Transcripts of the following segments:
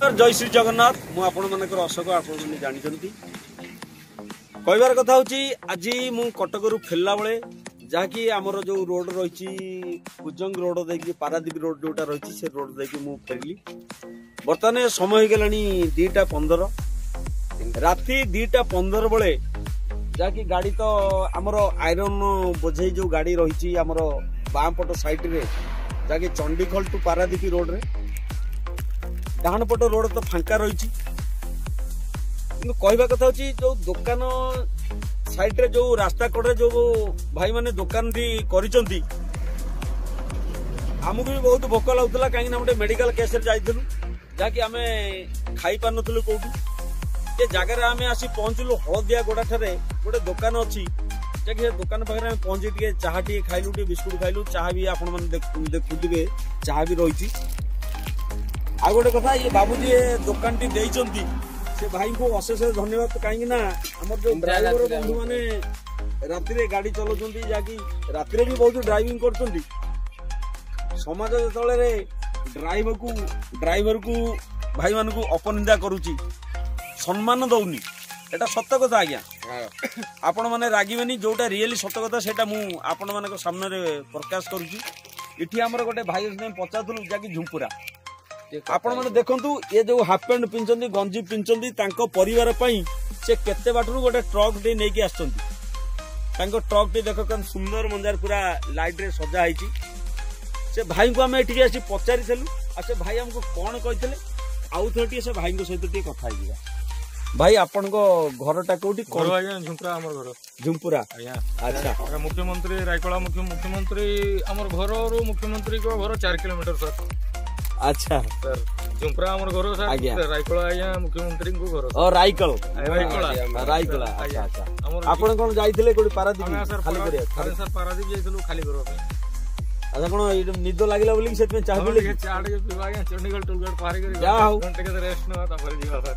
जय श्री जगन्नाथ मु आपण मानकर अशोक आपण जानते कहबार कथा हूँ आज मु कटक फेरला बेले जहाँकि आमर जो रोड रही कुजंग रोड देखिए पारादीप रोड जोटा रही से रोड देखिए मु फेरली बर्तमान समय हो गलानी 2:15 राति 2:15 बेले जहाँकि गाड़ी तो आमर आयरन बोझे जो गाड़ी रही आमर बाम पट साइड रे जहाँकि चंडीखोल टू पारादीप रोड रे डाहाण पट रोड तो फांका रही कहवा कथा हूँ जो दुकान साइड रे जो रास्ता कड़े जो भाई माने दुकान भी करिसंती आमको भी बहुत भोक लगुला कहीं गोटे मेडिकल केस जाइलु जहाँकि आम खाई पार नु कौटू ये जगह आम आसी पहुंचलु हलदिया गोड़ा ठारे गोटे दुकान अच्छी जैसे दुकान पाखे पहुंची टे चाह टे खाइलु टे बिस्कुट खाइलु चाह भी आपण देखुवे चाह भी रही आ गोटे कथा ये बाबूजी दुकान टी देइचंती से भाई को अशेष धन्यवाद कहीं आम जो ड्राइवर बंधु माने राति रे गाड़ी चलाउछंती जाकी राति रे भी बहुत ड्राइविंग करछंती समाज जतले ड्राइवर को भाई मान को अपनिंदा करूची सम्मान दउनी एटा सत्य कथा आज्ञा आपण माने रागिबेनी जोटा रियली सत्य कथा सेटा मु आपण माने सामने रे प्रकाश करूची इठी हमर गोटे भाई ने पचाथुलु जाकी झुंपुरा आपण माने देखंतु ये जो हाफ पैंट पिंचंदी गंजी पिंचंदी तांको परिवार पई से केते बाटरू गोटे ट्रक टे नेकी आछंती तांको ट्रक टे देखो कन सुंदर मंजार पूरा लाइट रे सजा हैची से भाई को हमें एठी आसी पचारि थलु आ से भाई हमको कोन कहितले आउ थोटी से भाई को सहित टे कथा हिबा भाई आपण को घरटा कोठी घर आया झुंपुरा हमर घर झुंपुरा आया अच्छा मुख्यमंत्री रायकला मुख्यमंत्री हमर घर और मुख्यमंत्री को घर 4 किलोमीटर सर अच्छा सर झुंपुरा हमर घर सर रायकला आया मुख्यमंत्री को घर और रायकल रायकला अच्छा अच्छा आपण कोन जाइथिले कोडी पारादीप खाली करिया सर पारादीप जाइथिलु खाली घर अच्छा कोन निद लागिला बोली सेत में चाह बोली चाह के पीवा गया चंडीगढ़ टोलगेट पार कर जा हो घंटे के रेस्ट न था पर जीवा सर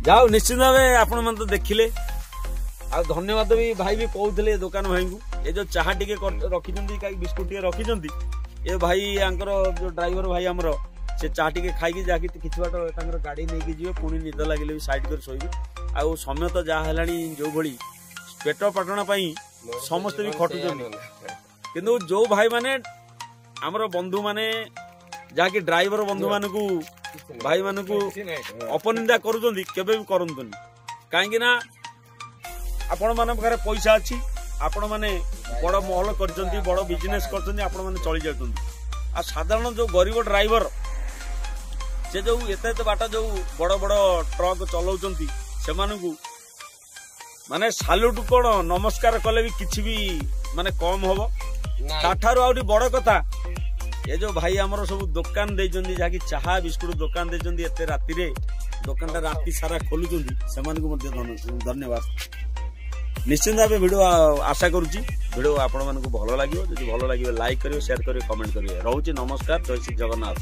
जाओ निश्चित भाव आपण मन तो देखिले आ धन्यवाद भी भाई भी कहते दुकान भाई को ये जो चाह टी रखी बिस्कुट टे रखी ये भाई आंकर जो ड्राइवर भाई आमर से चाह टी खाई जाकि किसी बाट गाड़ी नहीं जी पुणी निद लगे भी साइड कर शोबे आ समय तो जहाँ है जो भली पेट पाटना समस्ते भी खटुचंदी किंतु जो भाई माने आमर बंधु माने जहाँकि ड्राइवर बंधु मान को भाई मान को अपनिंदा करुचंदी केबे भी करंतुनी काहेकि ना आपण मान पाखरे पैसा अच्छी आपण माने बड़ महल करचंती बड़ बिजनेस करचंती आपण माने चली जाउचंती आ साधारण जो गरीब ड्राइवर से जो एते बाट जो बड़ बड़ ट्रक चलाउचंती सेमानकु माने साल्यूट कोन नमस्कार कले भी किछि भी माने कम होबो ताठारु आउडी बड़ कथा ये जो भाई आमर सब दुकान देइचंदी जाकी चाहा बिस्कुट दुकान देइचंदी एते राति रे दुकानटा राति सारा खोलुचंदी सेमानकु मध्ये धन्यवाद निश्चित भाव वीडियो आशा करुच्ची वीडियो आपण मानक भल लगे जब भल लगे लाइक करियो शेयर करियो कमेंट करियो रहउची नमस्कार जय श्री जगन्नाथ।